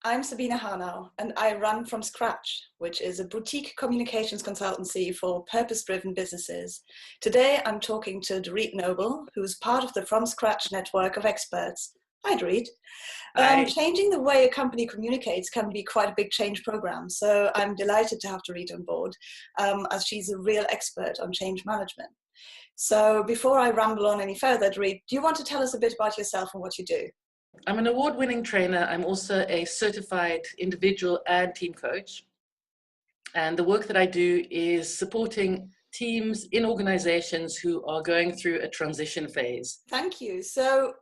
I'm Sabine Harnau, and I run From Scratch, which is a boutique communications consultancy for purpose-driven businesses. Today, I'm talking to Dorit Noble, who's part of the From Scratch network of experts. Hi, Dorit. Changing the way a company communicates can be quite a big change program, so I'm delighted to have Dorit on board, as she's a real expert on change management. So before I ramble on any further, Dorit, do you want to tell us a bit about yourself and what you do? I'm an award-winning trainer. I'm also a certified individual and team coach. And the work that I do is supporting teams in organizations who are going through a transition phase. Thank you. So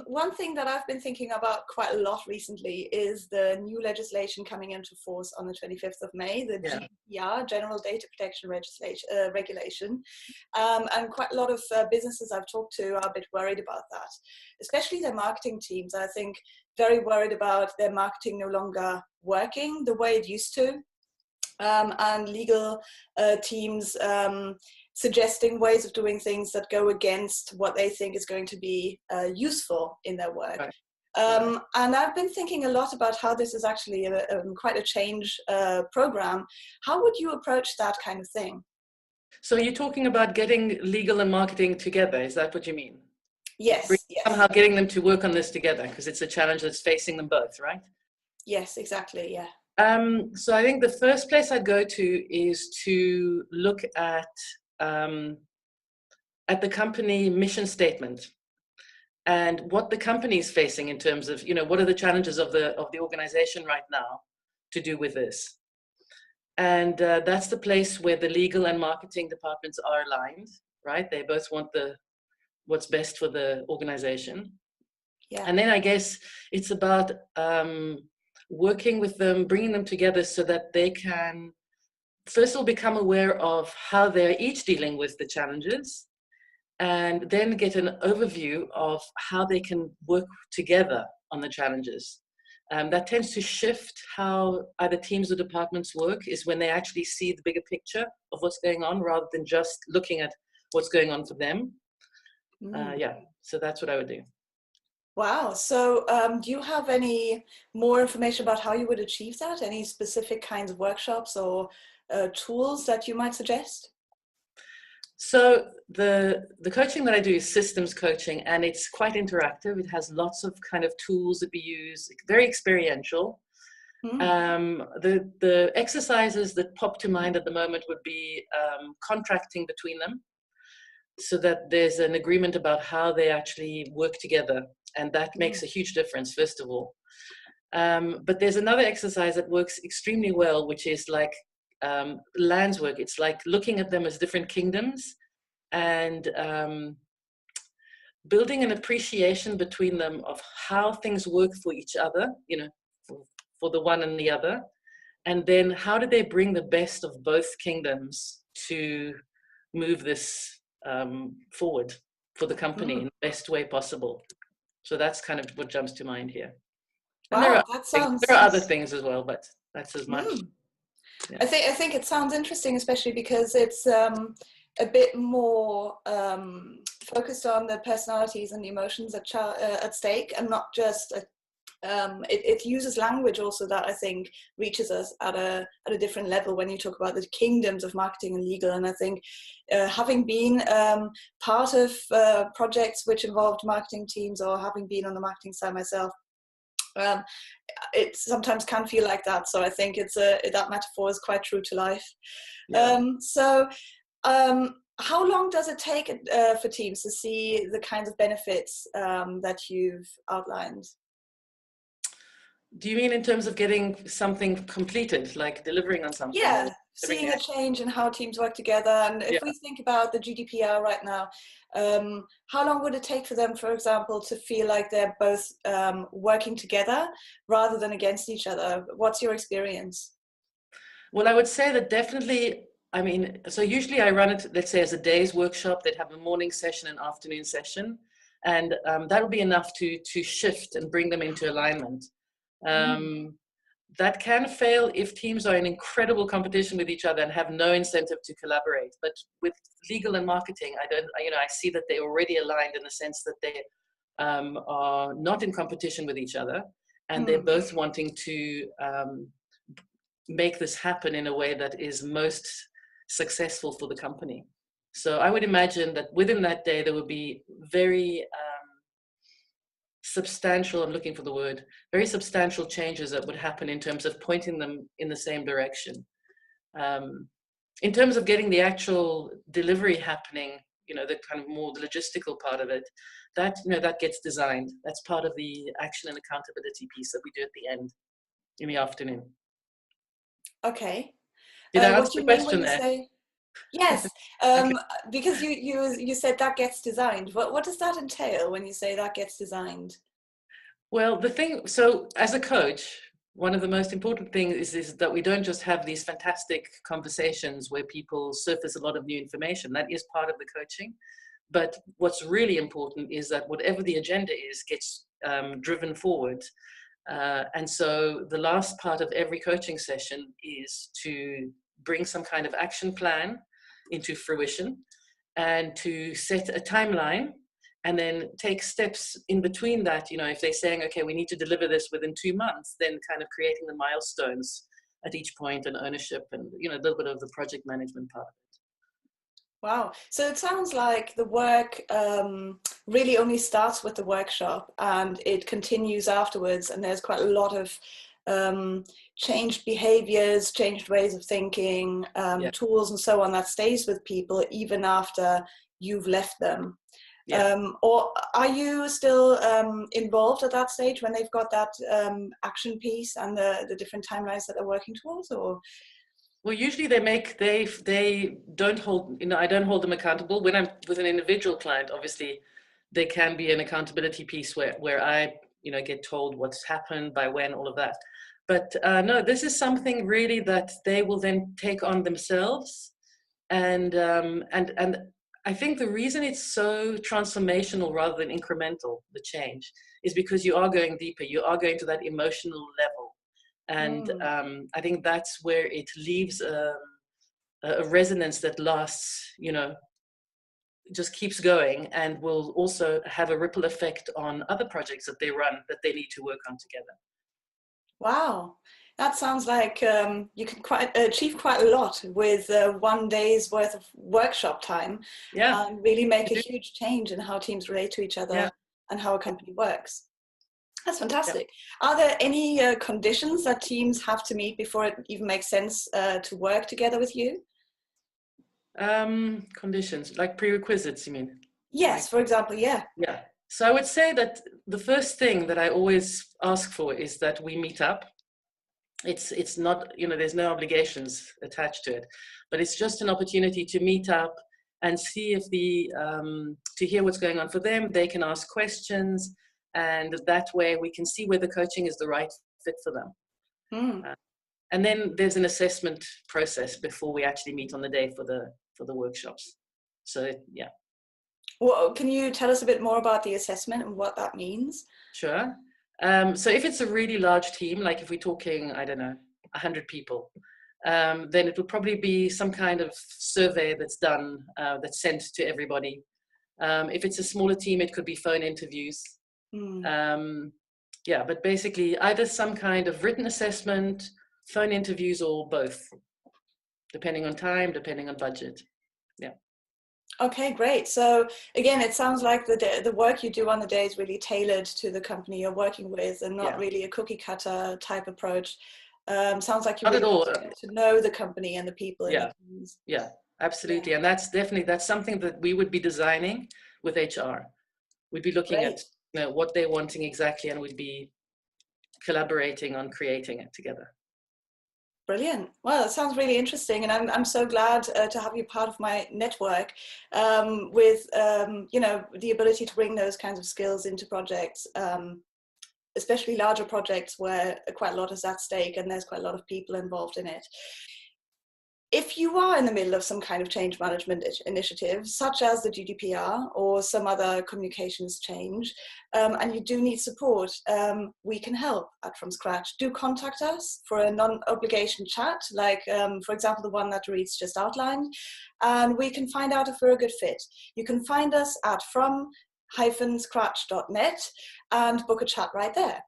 one thing that I've been thinking about quite a lot recently is the new legislation coming into force on the 25th of May, the GDPR, General Data Protection Regulation. And quite a lot of businesses I've talked to are a bit worried about that, especially their marketing teams. I think very worried about their marketing no longer working the way it used to. And legal teams suggesting ways of doing things that go against what they think is going to be useful in their work. Right. And I've been thinking a lot about how this is actually quite a change program. How would you approach that kind of thing? So you're talking about getting legal and marketing together. Is that what you mean? Yes. Somehow getting them to work on this together, because it's a challenge that's facing them both, right? Yes, exactly. Yeah. So I think the first place I'd go to is to look at the company mission statement and what the company is facing in terms of, what are the challenges of the organization right now to do with this. And that's the place where the legal and marketing departments are aligned, right? They both want what's best for the organization. Yeah. And then I guess it's about working with them, bringing them together so that they can, first of all, become aware of how they're each dealing with the challenges, and then get an overview of how they can work together on the challenges. That tends to shift how either teams or departments work, is when they actually see the bigger picture of what's going on rather than just looking at what's going on for them. So that's what I would do. Wow. So do you have any more information about how you would achieve that? Any specific kinds of workshops or tools that you might suggest? So the coaching that I do is systems coaching, and it's quite interactive. It has lots of kind of tools that we use, very experiential. The exercises that pop to mind at the moment would be contracting between them, so that there's an agreement about how they actually work together. And that makes a huge difference, first of all. But there's another exercise that works extremely well, which is like lands work. It's like looking at them as different kingdoms and building an appreciation between them of how things work for each other, for the one and the other. And then how do they bring the best of both kingdoms to move this forward for the company in the best way possible. So that's kind of what jumps to mind here. And Wow, there are other things as well, but that's as much. Yeah. I think it sounds interesting, especially because it's a bit more focused on the personalities and the emotions at stake, and not just it uses language also that I think reaches us at a different level when you talk about the kingdoms of marketing and legal. And I think having been part of projects which involved marketing teams, or having been on the marketing side myself, it sometimes can feel like that. So I think that metaphor is quite true to life. Yeah. How long does it take for teams to see the kinds of benefits that you've outlined? Do you mean in terms of getting something completed, like delivering on something? Yeah, seeing a change in how teams work together. And if we think about the GDPR right now, how long would it take for them, for example, to feel like they're both working together rather than against each other? What's your experience? Well, I would say that definitely, so usually I run it, let's say, as a day's workshop. They'd have a morning session and afternoon session. And that would be enough to shift and bring them into alignment. That can fail if teams are in incredible competition with each other and have no incentive to collaborate. But with legal and marketing, I see that they're already aligned in the sense that they are not in competition with each other, and they're both wanting to make this happen in a way that is most successful for the company. So I would imagine that within that day, there would be very substantial, I'm looking for the word, very substantial changes that would happen in terms of pointing them in the same direction. In terms of getting the actual delivery happening, you know, the kind of more the logistical part of it, that, you know, that gets designed. That's part of the action and accountability piece that we do at the end in the afternoon. Okay. Did I What answer do the you mean when question you there? say yes? Okay. Because you said that gets designed. What does that entail when you say that gets designed? Well, the thing, so as a coach, one of the most important things is that we don't just have these fantastic conversations where people surface a lot of new information. That is part of the coaching. But what's really important is that whatever the agenda is gets driven forward. And so the last part of every coaching session is to bring some kind of action plan into fruition and to set a timeline and then take steps in between that. You know, if they're saying, okay, we need to deliver this within 2 months, then kind of creating the milestones at each point and ownership and, you know, a little bit of the project management part. Wow. So it sounds like the work really only starts with the workshop and it continues afterwards. And there's quite a lot of changed behaviors, changed ways of thinking, tools and so on that stays with people even after you've left them. Or are you still involved at that stage when they've got that action piece and the different timelines that they're working towards? Or well, usually they don't hold, you know, I don't hold them accountable. When I'm with an individual client, obviously there can be an accountability piece where I, you know, get told what's happened, by when, all of that. But no, this is something really that they will then take on themselves. And I think the reason it's so transformational rather than incremental, the change, is because you are going deeper, you are going to that emotional level. And I think that's where it leaves a resonance that lasts, you know, just keeps going and will also have a ripple effect on other projects that they run that they need to work on together. wow, that sounds like you can achieve quite a lot with 1 day's worth of workshop time and really make a huge change in how teams relate to each other and how a company works. That's fantastic. Are there any conditions that teams have to meet before it even makes sense to work together with you? Conditions, like prerequisites, you mean? Yes, like, for example, yeah. Yeah. So I would say that the first thing that I always ask for is that we meet up. It's not, you know, there's no obligations attached to it, but it's just an opportunity to meet up and see if to hear what's going on for them. They can ask questions, and that way we can see whether coaching is the right fit for them. And then there's an assessment process before we actually meet on the day for the workshops. So yeah. Well, can you tell us a bit more about the assessment and what that means? Sure. So if it's a really large team, like if we're talking, I don't know, 100 people, then it will probably be some kind of survey that's done, that's sent to everybody. If it's a smaller team, it could be phone interviews. Yeah, but basically either some kind of written assessment, phone interviews, or both, depending on time, depending on budget. Yeah. Okay, great. So again, it sounds like the work you do on the day is really tailored to the company you're working with and not really a cookie cutter type approach. Sounds like you really want to get to know the company and the people in the teams. Yeah, absolutely. And that's something that we would be designing with HR. We'd be looking at, you know, what they're wanting exactly, and we'd be collaborating on creating it together. Brilliant. Well, it sounds really interesting, and I'm so glad to have you part of my network with you know, the ability to bring those kinds of skills into projects, especially larger projects where quite a lot is at stake and there's quite a lot of people involved in it. If you are in the middle of some kind of change management initiative, such as the GDPR or some other communications change, and you do need support, we can help at From Scratch. Do contact us for a non-obligation chat, like, for example, the one that Dorit's just outlined, and we can find out if we're a good fit. You can find us at from-scratch.net and book a chat right there.